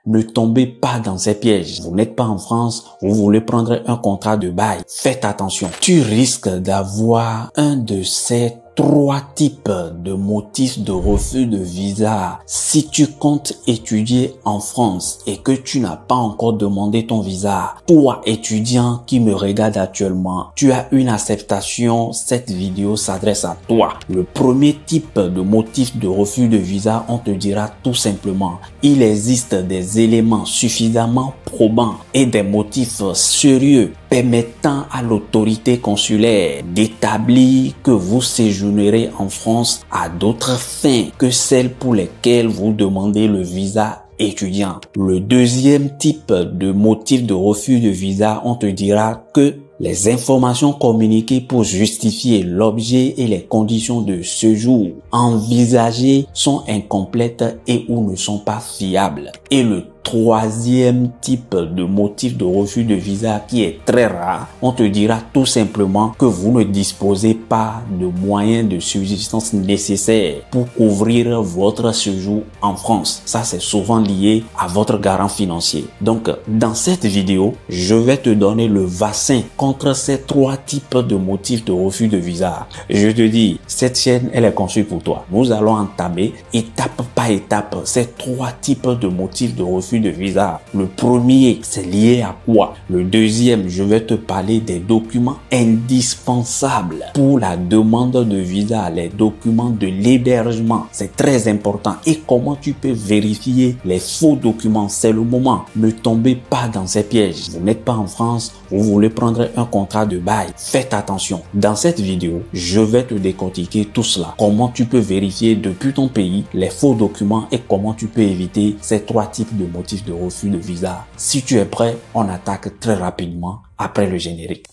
Ne tombez pas dans ces pièges. Vous n'êtes pas en France, vous voulez prendre un contrat de bail. Faites attention. Tu risques d'avoir un de ces 3 types de motifs de refus de visa. Si tu comptes étudier en France et que tu n'as pas encore demandé ton visa, toi étudiant qui me regarde actuellement, tu as une acceptation, cette vidéo s'adresse à toi. Le premier type de motif de refus de visa, on te dira tout simplement, il existe des éléments suffisamment probants et des motifs sérieux permettant à l'autorité consulaire d'établir que vous séjournerez en France à d'autres fins que celles pour lesquelles vous demandez le visa étudiant. Le deuxième type de motif de refus de visa, on te dira que les informations communiquées pour justifier l'objet et les conditions de séjour envisagées sont incomplètes et ou ne sont pas fiables. Et le troisième type de motif de refus de visa qui est très rare, on te dira tout simplement que vous ne disposez pas de moyens de subsistance nécessaires pour couvrir votre séjour en France. Ça, c'est souvent lié à votre garant financier. Donc, dans cette vidéo, je vais te donner le vaccin contre ces 3 types de motifs de refus de visa. Je te dis, cette chaîne, elle est conçue pour toi. Nous allons entamer étape par étape ces 3 types de motifs de refus de visa. Le premier, c'est lié à quoi? Le deuxième, je vais te parler des documents indispensables pour la demande de visa, les documents de l'hébergement. C'est très important. Et comment tu peux vérifier les faux documents? C'est le moment. Ne tombez pas dans ces pièges. Vous n'êtes pas en France, vous voulez prendre un contrat de bail. Faites attention. Dans cette vidéo, je vais te décortiquer tout cela. Comment tu peux vérifier depuis ton pays les faux documents et comment tu peux éviter ces 3 types de motifs de refus de visa. Si tu es prêt, on attaque très rapidement après le générique.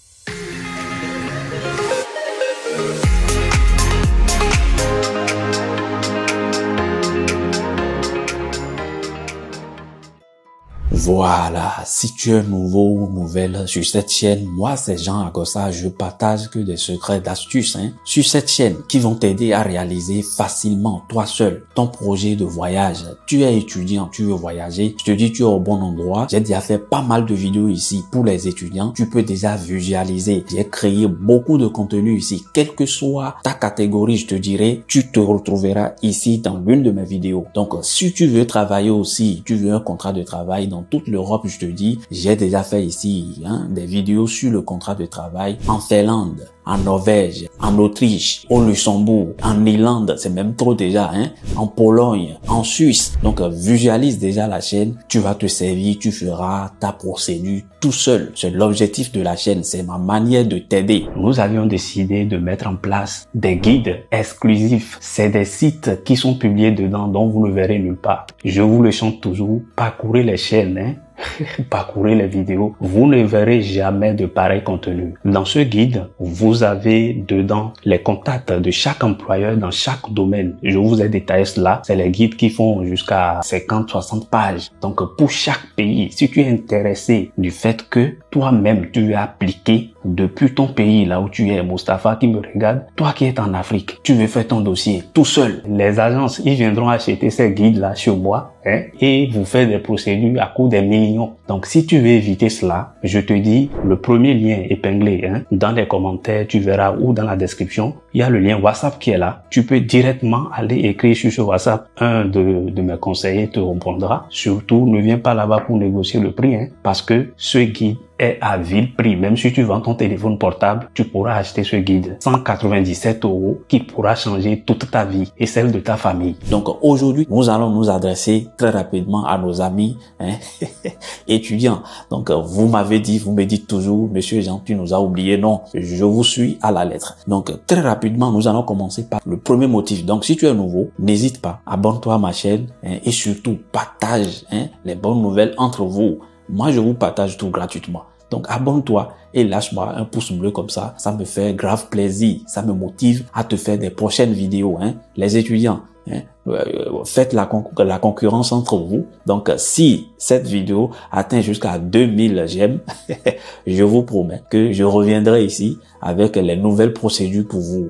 Voilà, si tu es nouveau ou nouvelle sur cette chaîne, moi c'est Jean Agossa, je partage que des secrets d'astuces sur cette chaîne qui vont t'aider à réaliser facilement, toi seul, ton projet de voyage. Tu es étudiant, tu veux voyager, je te dis tu es au bon endroit. J'ai déjà fait pas mal de vidéos ici pour les étudiants, tu peux déjà visualiser. J'ai créé beaucoup de contenu ici, quelle que soit ta catégorie, je te dirais, tu te retrouveras ici dans l'une de mes vidéos. Donc si tu veux travailler aussi, tu veux un contrat de travail dans toute l'Europe, je te dis, j'ai déjà fait ici des vidéos sur le contrat de travail en Finlande, en Norvège, en Autriche, au Luxembourg, en Irlande, c'est même trop déjà, en Pologne, en Suisse. Donc visualise déjà la chaîne, tu vas te servir, tu feras ta procédure tout seul. C'est l'objectif de la chaîne, c'est ma manière de t'aider. Nous avions décidé de mettre en place des guides exclusifs. C'est des sites qui sont publiés dedans dont vous ne verrez nulle part. Je vous le chante toujours, parcourez les chaînes, parcourez les vidéos, vous ne verrez jamais de pareil contenu. Dans ce guide, vous avez dedans les contacts de chaque employeur dans chaque domaine. Je vous ai détaillé cela. C'est les guides qui font jusqu'à 50-60 pages. Donc, pour chaque pays, si tu es intéressé du fait que toi-même, tu veux appliquer depuis ton pays, là où tu es, Mustapha qui me regarde, toi qui es en Afrique, tu veux faire ton dossier tout seul. Les agences, ils viendront acheter ces guides-là chez moi et vous faire des procédures à coût des millions. Donc, si tu veux éviter cela, je te dis, le premier lien épinglé dans les commentaires, tu verras, ou dans la description, il y a le lien WhatsApp qui est là. Tu peux directement aller écrire sur ce WhatsApp. Un de mes conseillers te répondra. Surtout, ne viens pas là-bas pour négocier le prix, parce que ce guide est à vil prix. Même si tu vends ton téléphone portable, tu pourras acheter ce guide. 197 € qui pourra changer toute ta vie et celle de ta famille. Donc aujourd'hui, nous allons nous adresser très rapidement à nos amis étudiants. Donc vous m'avez dit, vous me dites toujours, Monsieur Jean, tu nous as oublié. Non, je vous suis à la lettre. Donc très rapidement, nous allons commencer par le premier motif. Donc si tu es nouveau, n'hésite pas, abonne-toi à ma chaîne et surtout partage les bonnes nouvelles entre vous. Moi, je vous partage tout gratuitement. Donc, abonne-toi et lâche-moi un pouce bleu comme ça. Ça me fait grave plaisir. Ça me motive à te faire des prochaines vidéos. Les étudiants, faites la concurrence entre vous. Donc, si cette vidéo atteint jusqu'à 2000 j'aime, je vous promets que je reviendrai ici avec les nouvelles procédures pour vous.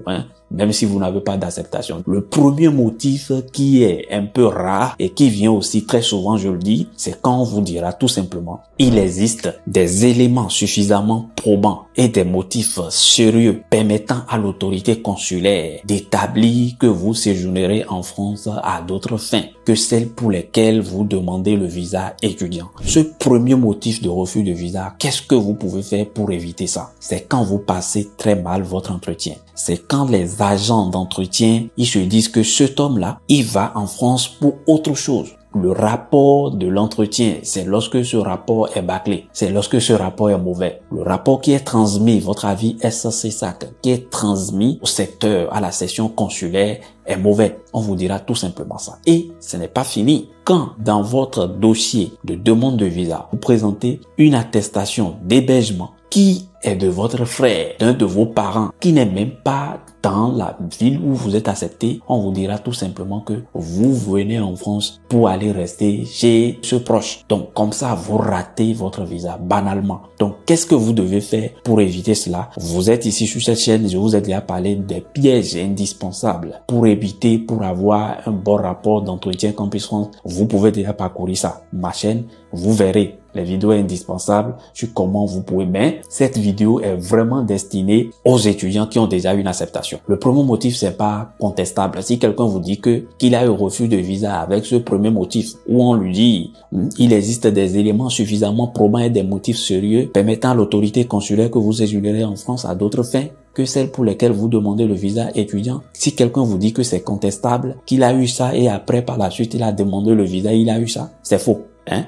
même si vous n'avez pas d'acceptation. Le premier motif qui est un peu rare et qui vient aussi très souvent, je le dis, c'est quand on vous dira tout simplement, il existe des éléments suffisamment probants et des motifs sérieux permettant à l'autorité consulaire d'établir que vous séjournerez en France à d'autres fins que celles pour lesquelles vous demandez le visa étudiant. Ce premier motif de refus de visa, qu'est-ce que vous pouvez faire pour éviter ça? C'est quand vous passez très mal votre entretien. C'est quand les agents d'entretien, ils se disent que cet homme-là, il va en France pour autre chose. Le rapport de l'entretien, c'est lorsque ce rapport est bâclé. C'est lorsque ce rapport est mauvais. Le rapport qui est transmis, votre avis SCSAC, qui est transmis au secteur, à la section consulaire, est mauvais. On vous dira tout simplement ça. Et ce n'est pas fini. Quand dans votre dossier de demande de visa, vous présentez une attestation d'hébergement qui est de votre frère, d'un de vos parents, qui n'est même pas dans la ville où vous êtes accepté, on vous dira tout simplement que vous venez en France pour aller rester chez ce proche. Donc, comme ça, vous ratez votre visa, banalement. Donc, qu'est-ce que vous devez faire pour éviter cela? Vous êtes ici sur cette chaîne, je vous ai déjà parlé des pièges indispensables pour éviter, pour avoir un bon rapport d'entretien Campus France. Vous pouvez déjà parcourir ça. Ma chaîne, vous verrez les vidéos indispensables sur comment vous pouvez. Mais cette vidéo est vraiment destinée aux étudiants qui ont déjà une acceptation. Le premier motif, c'est pas contestable. Si quelqu'un vous dit qu'il a eu refus de visa avec ce premier motif, où on lui dit il existe des éléments suffisamment probants et des motifs sérieux permettant à l'autorité consulaire que vous séjournerez en France à d'autres fins que celles pour lesquelles vous demandez le visa étudiant. Si quelqu'un vous dit que c'est contestable, qu'il a eu ça et après par la suite il a demandé le visa, il a eu ça, c'est faux. Hein?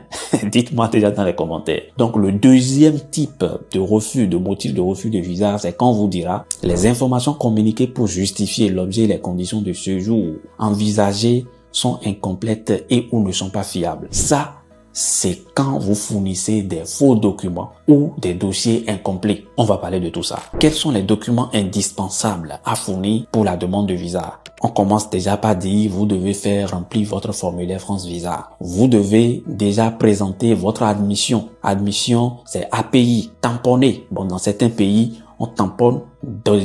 Dites-moi déjà dans les commentaires. Donc le deuxième type de refus, de motif de refus de visa, c'est quand on vous dira les informations communiquées pour justifier l'objet et les conditions de séjour envisagées sont incomplètes et ou ne sont pas fiables. Ça, c'est quand vous fournissez des faux documents ou des dossiers incomplets. On va parler de tout ça. Quels sont les documents indispensables à fournir pour la demande de visa? On commence déjà par dire, vous devez faire remplir votre formulaire France Visa. Vous devez déjà présenter votre admission. Admission, c'est API, tamponné. Bon, dans certains pays, on tamponne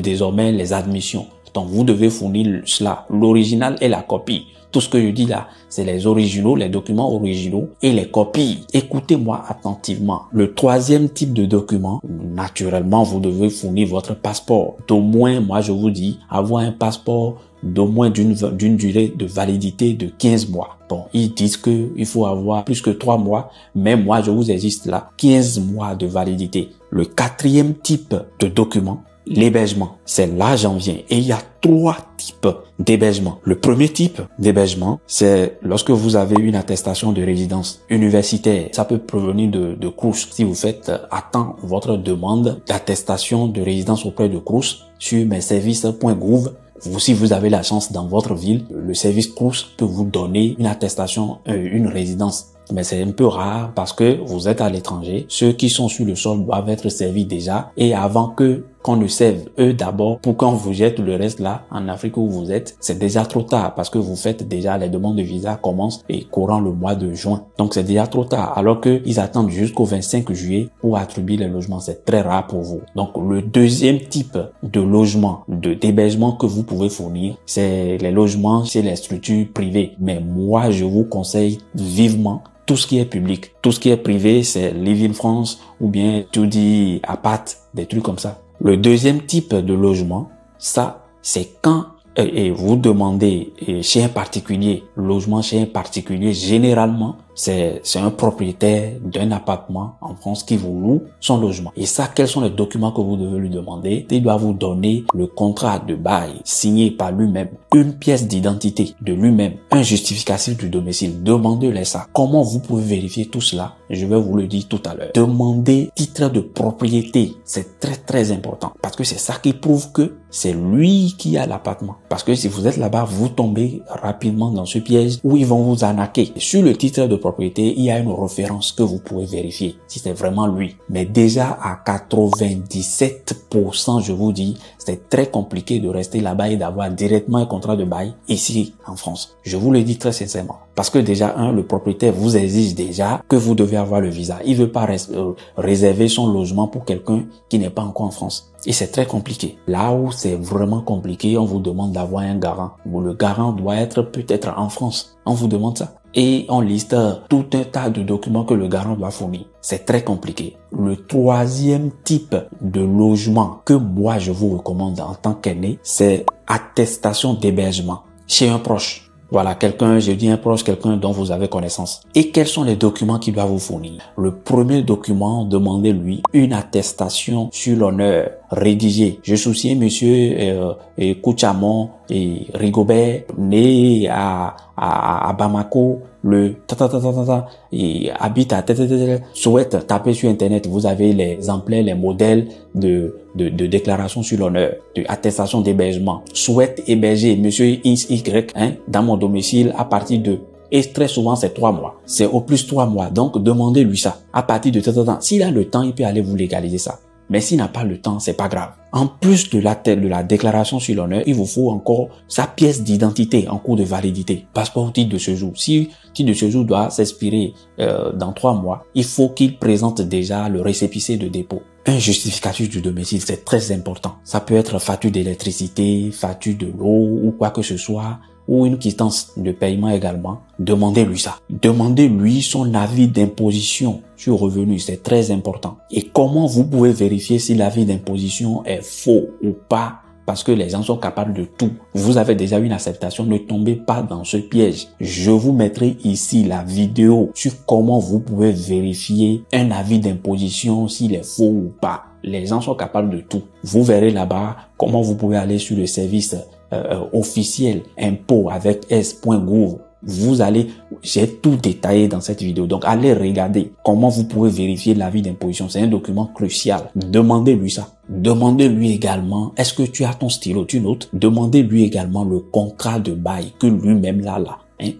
désormais les admissions. Donc, vous devez fournir cela, l'original et la copie. Tout ce que je dis là, c'est les originaux, les documents originaux et les copies. Écoutez-moi attentivement. Le troisième type de document, naturellement, vous devez fournir votre passeport. D'au moins, moi je vous dis, avoir un passeport d'au moins d'une durée de validité de 15 mois. Bon, ils disent que il faut avoir plus que 3 mois, mais moi je vous existe là, 15 mois de validité. Le quatrième type de document, l'hébergement. C'est là j'en viens. Et il y a 3 types d'hébergement. Le premier type d'hébergement, c'est lorsque vous avez une attestation de résidence universitaire. Ça peut provenir de Crous. Si vous faites à temps votre demande d'attestation de résidence auprès de Crous sur messervices.gouv, si vous avez la chance dans votre ville, le service Crous peut vous donner une attestation, une résidence. Mais c'est un peu rare parce que vous êtes à l'étranger. Ceux qui sont sur le sol doivent être servis déjà. Et avant qu'on ne serve eux d'abord, pour qu'on vous jette le reste là, en Afrique où vous êtes, c'est déjà trop tard parce que vous faites déjà, les demandes de visa commencent et courant le mois de juin. Donc c'est déjà trop tard. Alors que ils attendent jusqu'au 25 juillet pour attribuer les logements. C'est très rare pour vous. Donc le deuxième type de logement, d'hébergement que vous pouvez fournir, c'est les logements chez les structures privées. Mais moi, je vous conseille vivement tout ce qui est public. Tout ce qui est privé, c'est Live in France ou bien tu dis Apart, des trucs comme ça. Le deuxième type de logement, ça, c'est quand et vous demandez chez un particulier, logement chez un particulier, généralement, c'est un propriétaire d'un appartement en France qui vous loue son logement. Et ça, quels sont les documents que vous devez lui demander? Il doit vous donner le contrat de bail signé par lui-même, une pièce d'identité de lui-même, un justificatif du domicile. Demandez-les ça. Comment vous pouvez vérifier tout cela? Je vais vous le dire tout à l'heure. Demandez titre de propriété. C'est très très important parce que c'est ça qui prouve que c'est lui qui a l'appartement. Parce que si vous êtes là-bas, vous tombez rapidement dans ce piège où ils vont vous arnaquer. Sur le titre de propriété, propriété, il y a une référence que vous pouvez vérifier si c'est vraiment lui. Mais déjà à 97%, je vous dis, c'est très compliqué de rester là-bas et d'avoir directement un contrat de bail ici en France. Je vous le dis très sincèrement. Parce que déjà, le propriétaire vous exige déjà que vous devez avoir le visa. Il veut pas réserver son logement pour quelqu'un qui n'est pas encore en France. Et c'est très compliqué. Là où c'est vraiment compliqué, on vous demande d'avoir un garant. Le garant doit être peut-être en France. On vous demande ça. Et on liste tout un tas de documents que le garant doit fournir. C'est très compliqué. Le troisième type de logement que moi je vous recommande en tant qu'aîné, c'est attestation d'hébergement chez un proche. Voilà, quelqu'un, je dis un proche, quelqu'un dont vous avez connaissance. Et quels sont les documents qu'il doit vous fournir? Le premier document, demandez-lui une attestation sur l'honneur rédigée. Je soutiens monsieur Kouchamon et Rigobert, né à Bamako, et habite à souhaite taper sur internet, vous avez les exemplaires, les modèles de déclaration sur l'honneur, de attestation d'hébergement. Souhaite héberger monsieur XY dans mon domicile à partir de, et très souvent c'est 3 mois. C'est au plus 3 mois. Donc demandez-lui ça. À partir de s'il a le temps, il peut aller vous légaliser ça. Mais s'il n'a pas le temps, c'est pas grave. En plus de la déclaration sur l'honneur, il vous faut encore sa pièce d'identité en cours de validité. Passeport ou titre de séjour. Si titre de séjour doit s'expirer dans 3 mois, il faut qu'il présente déjà le récépissé de dépôt. Un justificatif du domicile, c'est très important. Ça peut être facture d'électricité, facture de l'eau ou quoi que ce soit, ou une quittance de paiement également. Demandez-lui ça. Demandez-lui son avis d'imposition sur revenu, c'est très important. Et comment vous pouvez vérifier si l'avis d'imposition est faux ou pas? Parce que les gens sont capables de tout. Vous avez déjà une acceptation, ne tombez pas dans ce piège. Je vous mettrai ici la vidéo sur comment vous pouvez vérifier un avis d'imposition, s'il est faux ou pas. Les gens sont capables de tout. Vous verrez là-bas comment vous pouvez aller sur le service officiel impôt avec s.gouv. Vous allez, j'ai tout détaillé dans cette vidéo. Donc, allez regarder comment vous pouvez vérifier l'avis d'imposition. C'est un document crucial. Demandez-lui ça. Demandez-lui également, est-ce que tu as ton stylo, tu notes? Demandez-lui également le contrat de bail que lui-même là.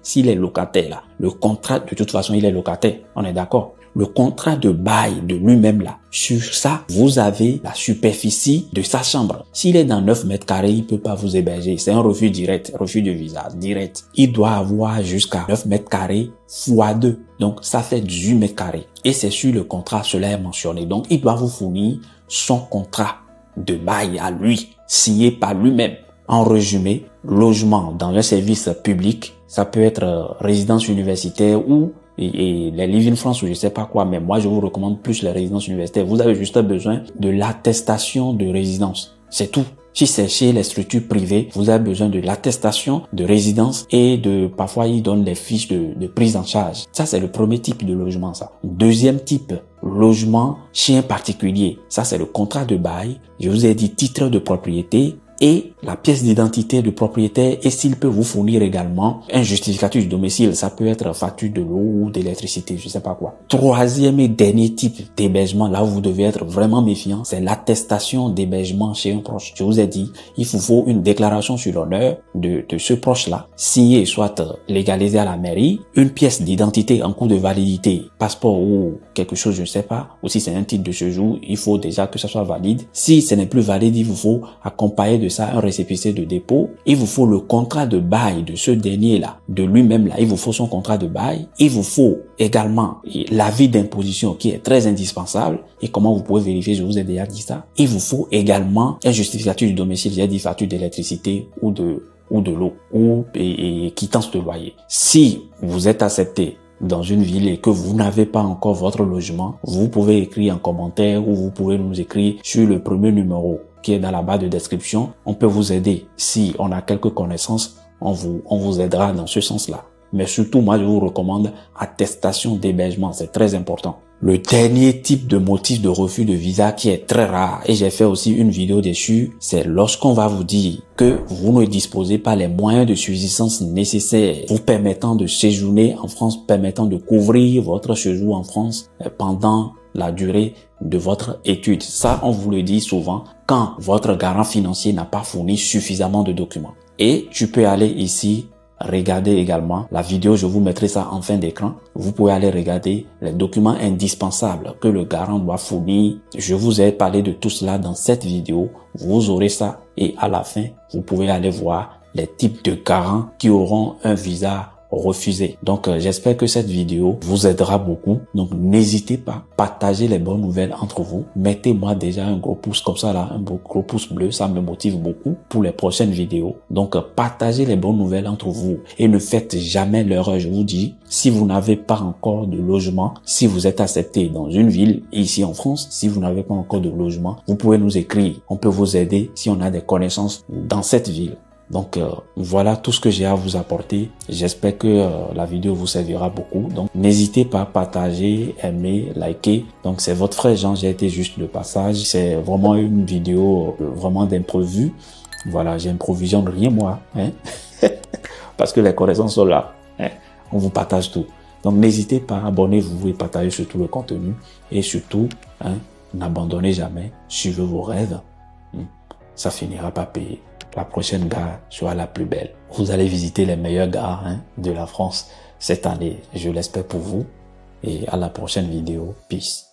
S'il est locataire là. Le contrat, de toute façon, il est locataire. On est d'accord? Le contrat de bail de lui-même là. Sur ça, vous avez la superficie de sa chambre. S'il est dans 9 mètres carrés, il peut pas vous héberger. C'est un refus direct, refus de visa direct. Il doit avoir jusqu'à 9 mètres carrés fois 2. Donc, ça fait 18 mètres carrés. Et c'est sur le contrat, cela est mentionné. Donc, il doit vous fournir son contrat de bail à lui, signé par lui-même. En résumé, logement dans un service public, ça peut être résidence universitaire ou et les Live in France ou je sais pas quoi, mais moi je vous recommande plus les résidences universitaires. Vous avez juste besoin de l'attestation de résidence. C'est tout. Si c'est chez les structures privées, vous avez besoin de l'attestation de résidence et parfois ils donnent les fiches de prise en charge. Ça, c'est le premier type de logement, ça. Deuxième type, logement chez un particulier. Ça, c'est le contrat de bail. Je vous ai dit titre de propriété et la pièce d'identité du propriétaire et s'il peut vous fournir également un justificatif du domicile. Ça peut être facture de l'eau ou d'électricité, je sais pas quoi. Troisième et dernier type d'hébergement, là où vous devez être vraiment méfiant, c'est l'attestation d'hébergement chez un proche. Je vous ai dit, il vous faut une déclaration sur l'honneur de ce proche-là, signée soit légalisée à la mairie, une pièce d'identité en cours de validité, passeport ou quelque chose, je ne sais pas, ou si c'est un titre de séjour, il faut déjà que ça soit valide. Si ce n'est plus valide, il vous faut accompagner de ça un récépissé de dépôt. Il vous faut le contrat de bail de ce dernier-là, de lui-même là. Il vous faut son contrat de bail. Il vous faut également l'avis d'imposition qui est très indispensable. Et comment vous pouvez vérifier, je vous ai déjà dit ça. Il vous faut également un justificatif du domicile, j'ai dit facture d'électricité ou de l'eau ou quittance de loyer. Si vous êtes accepté dans une ville et que vous n'avez pas encore votre logement, vous pouvez écrire en commentaire ou vous pouvez nous écrire sur le premier numéro qui est dans la barre de description. On peut vous aider. Si on a quelques connaissances, on vous aidera dans ce sens-là. Mais surtout, moi, je vous recommande attestation d'hébergement. C'est très important. Le dernier type de motif de refus de visa qui est très rare, et j'ai fait aussi une vidéo dessus, c'est lorsqu'on va vous dire que vous ne disposez pas les moyens de subsistance nécessaires vous permettant de séjourner en France, permettant de couvrir votre séjour en France pendant la durée de votre étude. Ça, on vous le dit souvent quand votre garant financier n'a pas fourni suffisamment de documents. Et tu peux aller ici regardez également la vidéo, je vous mettrai ça en fin d'écran. Vous pouvez aller regarder les documents indispensables que le garant doit fournir. Je vous ai parlé de tout cela dans cette vidéo. Vous aurez ça et à la fin, vous pouvez aller voir les types de garants qui auront un visa refusé. Donc, j'espère que cette vidéo vous aidera beaucoup. Donc, n'hésitez pas, partagez les bonnes nouvelles entre vous. Mettez-moi déjà un gros pouce comme ça là, un gros pouce bleu, ça me motive beaucoup pour les prochaines vidéos. Donc, partagez les bonnes nouvelles entre vous et ne faites jamais l'erreur. Je vous dis, si vous n'avez pas encore de logement, si vous êtes accepté dans une ville ici en France, si vous n'avez pas encore de logement, vous pouvez nous écrire. On peut vous aider si on a des connaissances dans cette ville. Donc voilà tout ce que j'ai à vous apporter. J'espère que la vidéo vous servira beaucoup. Donc n'hésitez pas à partager, aimer, liker. Donc c'est votre frère Jean, j'ai été juste de passage. C'est vraiment une vidéo vraiment d'imprévu. Voilà, j'improvisionne rien moi. Hein? Parce que les connaissances sont là. Hein? On vous partage tout. Donc n'hésitez pas, abonnez-vous et partagez surtout le contenu. Et surtout, hein, n'abandonnez jamais. Suivez vos rêves. Ça finira par payer. La prochaine gare sera la plus belle. Vous allez visiter les meilleures gares de la France cette année. Je l'espère pour vous. Et à la prochaine vidéo. Peace.